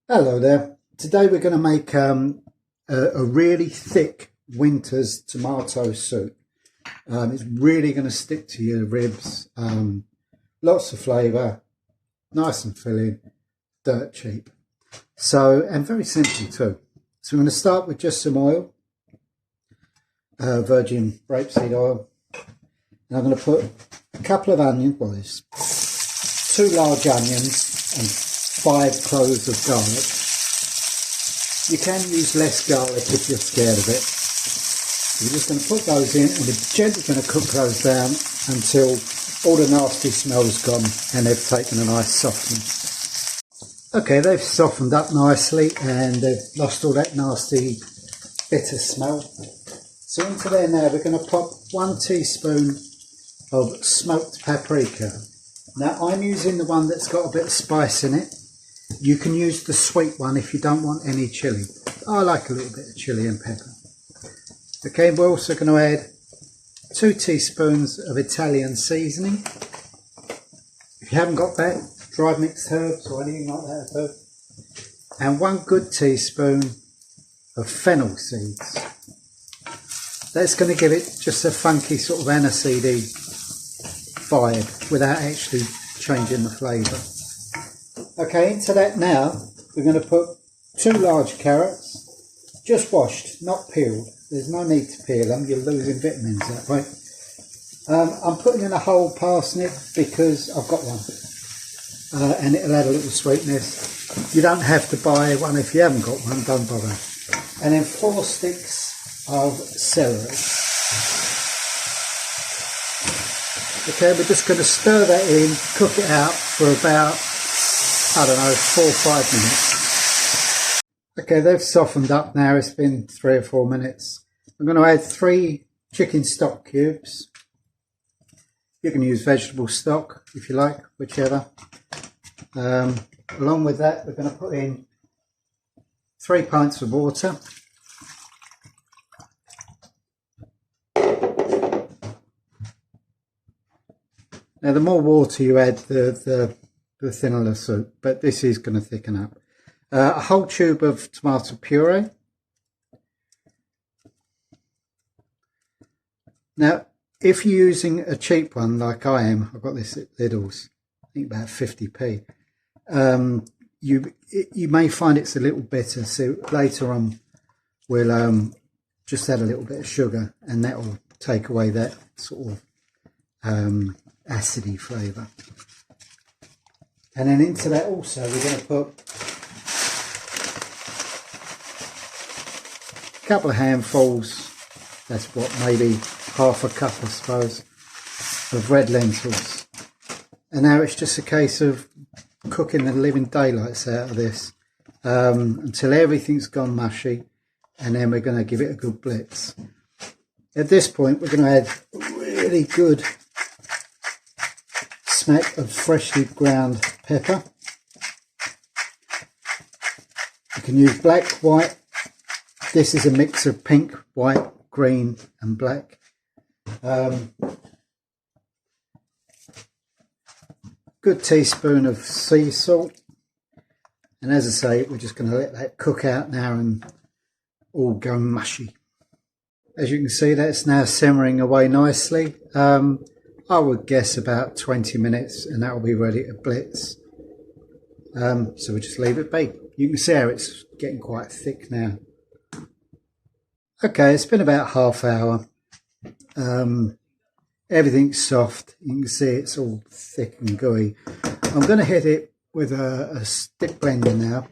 Hello there. Today we're going to make a really thick winter's tomato soup. It's really going to stick to your ribs. Lots of flavour, nice and filling, dirt cheap. And very simple too. So I'm going to start with just some oil, virgin rapeseed oil. And I'm going to put a couple of onions, well there's 2 large onions and 5 cloves of garlic. You can use less garlic if you're scared of it. We're just going to put those in and we're gently going to cook those down until all the nasty smell's gone and they've taken a nice softening. Okay, they've softened up nicely and they've lost all that nasty bitter smell. So into there now we're going to pop 1 teaspoon of smoked paprika. Now I'm using the one that's got a bit of spice in it. You can use the sweet one if you don't want any chilli. I like a little bit of chilli and pepper. Okay, we're also going to add 2 teaspoons of Italian seasoning. If you haven't got that, dried mixed herbs or anything like that. And 1 good teaspoon of fennel seeds. That's going to give it just a funky sort of aniseedy vibe without actually changing the flavour. Okay, into that now we're going to put 2 large carrots, just washed, not peeled. There's no need to peel them, you're losing vitamins that way. I'm putting in a whole parsnip because I've got one and it'll add a little sweetness. You don't have to buy one if you haven't got one, don't bother. And then 4 sticks of celery. Okay, we're just going to stir that in, cook it out for about, I don't know, 4 or 5 minutes. Okay, they've softened up now. It's been 3 or 4 minutes. I'm going to add 3 chicken stock cubes. You can use vegetable stock if you like, whichever. Along with that, we're going to put in 3 pints of water. Now, the more water you add, the thinner the soup, but this is going to thicken up. A whole tube of tomato puree. Now, if you're using a cheap one like I am, I've got this at Lidl's, I think about 50p. You may find it's a little bitter, so later on we'll just add a little bit of sugar, and that will take away that sort of acidy flavour. And then into that also we're going to put a couple of handfuls, that's what, maybe half a cup I suppose, of red lentils. And now it's just a case of cooking the living daylights out of this until everything's gone mushy, and then we're going to give it a good blitz. At this point we're going to add really good smack of freshly ground pepper. You can use black, white. This is a mix of pink, white, green and black. Good teaspoon of sea salt. And as I say, we're just going to let that cook out now and all go mushy. As you can see, that's now simmering away nicely. I would guess about 20 minutes and that will be ready to blitz. So we'll just leave it be. You can see how it's getting quite thick now. Okay, it's been about half hour. Everything's soft. You can see it's all thick and gooey. I'm going to hit it with a stick blender now.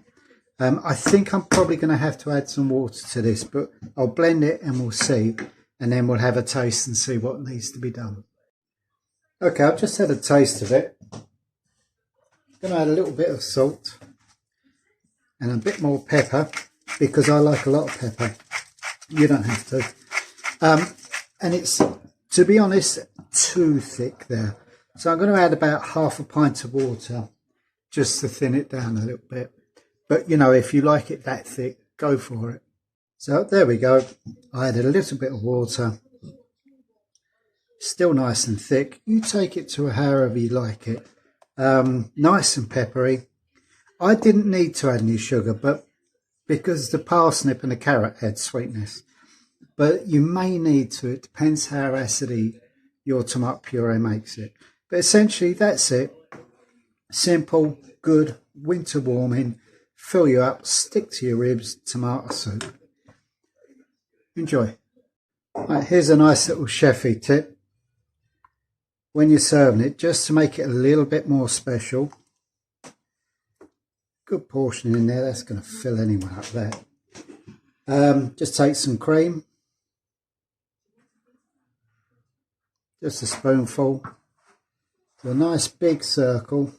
I think I'm probably going to have to add some water to this, but I'll blend it and we'll see. And then we'll have a taste and see what needs to be done. Okay, I've just had a taste of it. I'm going to add a little bit of salt and a bit more pepper because I like a lot of pepper. You don't have to. And it's, to be honest, too thick there. So I'm going to add about half a pint of water just to thin it down a little bit. But, you know, if you like it that thick, go for it. So there we go. I added a little bit of water. Still nice and thick. You take it to however you like it. Nice and peppery. I didn't need to add any sugar, but because the parsnip and the carrot had sweetness. But you may need to, it depends how acidy your tomato puree makes it. But essentially that's it. Simple, good, winter warming, fill you up, stick to your ribs, tomato soup. Enjoy. Right, here's a nice little chefy tip. When you're serving it, just to make it a little bit more special, good portion in there, that's going to fill anyone up there. Just take some cream, just a spoonful, do a nice big circle,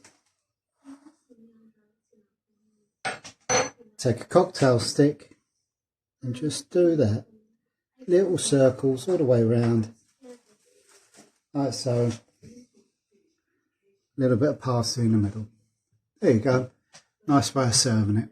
take a cocktail stick and just do that, little circles all the way around, like so, a little bit of parsley in the middle. There you go, nice way of serving it.